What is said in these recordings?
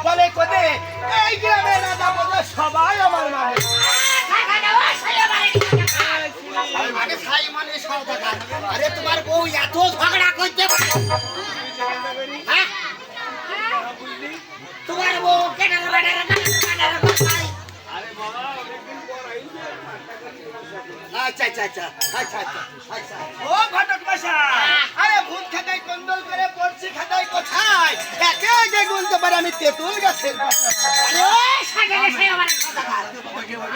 বলে কোদে এই গ্রামে রাজা বলে সবাই আমার মানে আরে ভাই মানে সওদাগার আরে তোমার বউ এত ঝগড়া করতে পারে হ্যাঁ তোমার বউ কেন আরে বাবা অনেকদিন পর আইছে আচ্ছা আচ্ছা আচ্ছা আচ্ছা আচ্ছা ও ঘটক মশাই আরে ভূত খাতায় কন্দল করে পড়ছি খাতায় কোথায় একে একে গুনতে পারে আমি তেঁতুল গাছের পাতা আরে সাজারে সে আমার সওদাগার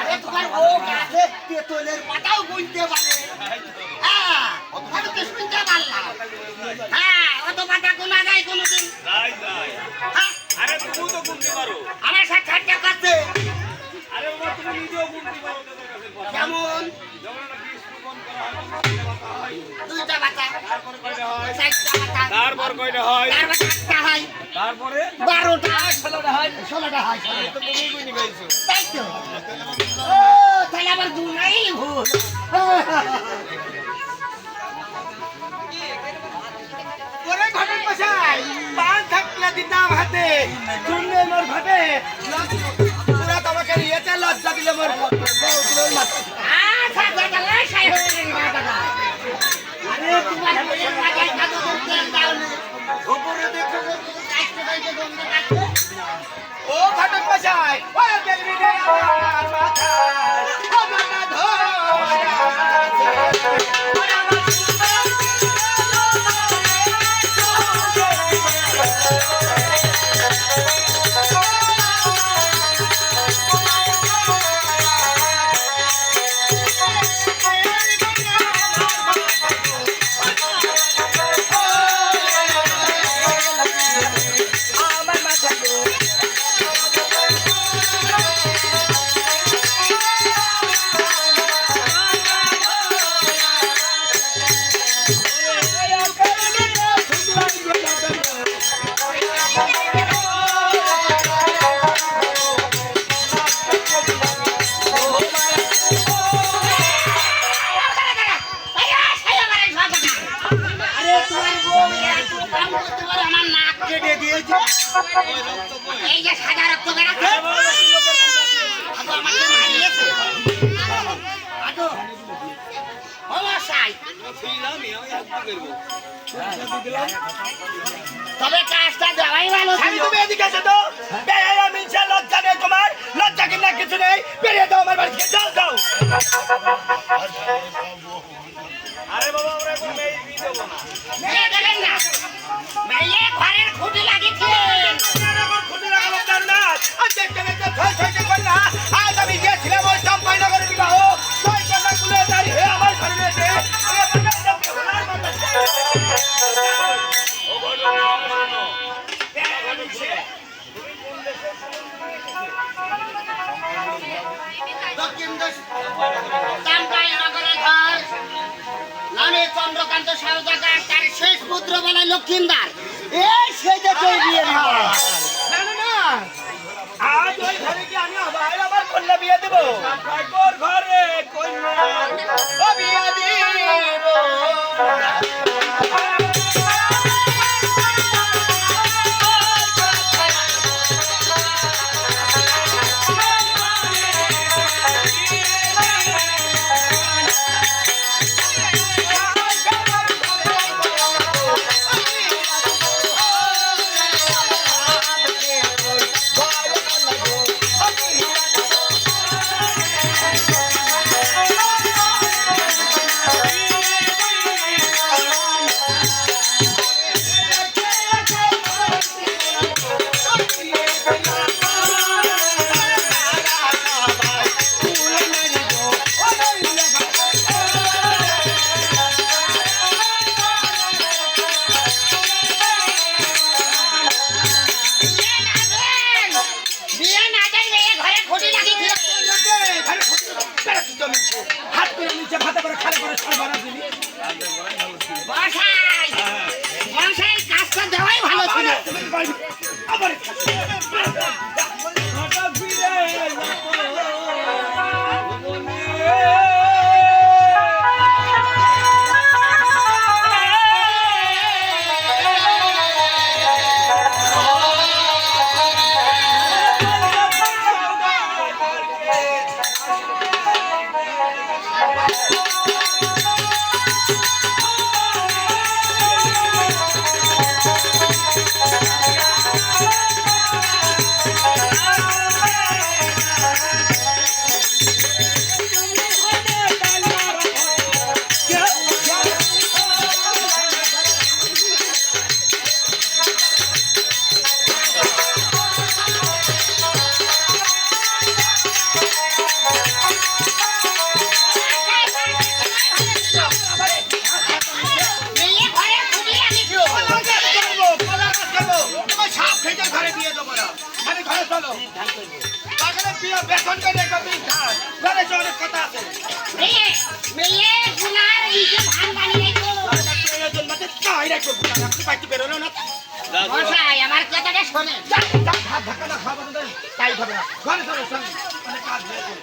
আরে তোমার বউ গাছে তেঁতুলের পাতাও গুনতে পারে হ্যাঁ আমি তো শুনতে পারলাম হ্যাঁ অত পাতা গোনা যায় কোনোদিন যাই যাই হ্যাঁ আরে তুমি তো গুনতে পারো আমার সাথে ঠাট্টা করছে আরে বাবা তুমি নিজেও গুনতে পারো তাদের কাছে কথা কেমন যখন না 20 রোপণ করা হয় দুইটা বাতা তারপর কয়টা হয় চারটা বাতা তারপর কয়টা হয় তারপর চারটা হয় তারপরে 12টা 16টা হয় 16টা হয় এই তো তুমি গুনি গাইছো তাই তো ও তাহলে আবার দুনাই ভুল ওরে ঘটক মশাই পান থাকলে দিতাম হাতে শুনলে মোর ভাবে পুরা তোমাকে নিয়েতে লজ্জা দিলে মোর বউগুলোর মাথা আচ্ছা দাদা সাই হয়ে গেল দাদা আরে তোমার বউয়ের মাথায় কত তেল দাও না উপরে দেখো কাটতে কাটতে গন্ধ কাটছে ও ঘটক মশাই ও বেলবি রে আমার মাথা ও মাথা এই যে সাদা রক্ত বেরাচ্ছে আতো আমাকে মারিয়েছে আতো অবশ্যই তবে কাজটা দেওয়াই ভালো আমি তুমি এদিকে এসে তো বেড়ে মিনছে লজ্জা নেই তোমার লজ্জা কিনা কিছু নেই বেরিয়ে দাও আমার বাড়ি থেকে যাও যাও আরে বাবা আমরা এখন মেয়ে বিয়ে দেব না মেয়ে দেবেন না মেয়ে ঘরের খুঁটি লাগিয়েছেন আমার খুঁজে রাখাবার দরকার না আর দেখতে দেখতে ছয় ছয়টা কন্যা আজ আমি গিয়েছিলাম ওই চম্পাইনগরে বিবাহ ছয় কন্যা গুলো দাঁড়িয়ে আমার ঘরে রয়েছে ও বলো দক্ষিণ চম্পাইনগরের ঘর নামে চন্দ্রকান্ত সওদাগর তার শেষ পুত্র বলে লক্ষিন্দর এই সেই দেখে বিয়ে হয় না না না আজ ওই ঘরে কি আমি আবার কন্যা বিয়ে দেবো তোর ঘরে কন্যা ও বিয়ে দিব কবি ধান ঘরে এসে অনেক কথা আছে মেয়ে মেয়ে গুনার এই যে ধান বানিয়ে তো প্রয়োজন মতে তাই রাখবো আপনি পাইতে বেরোনো না মশাই আমার কথাটা শোনে হাত ধাক্কা না খাওয়া তাই হবে না ঘরে চলো অনেক কাজ হয়েছে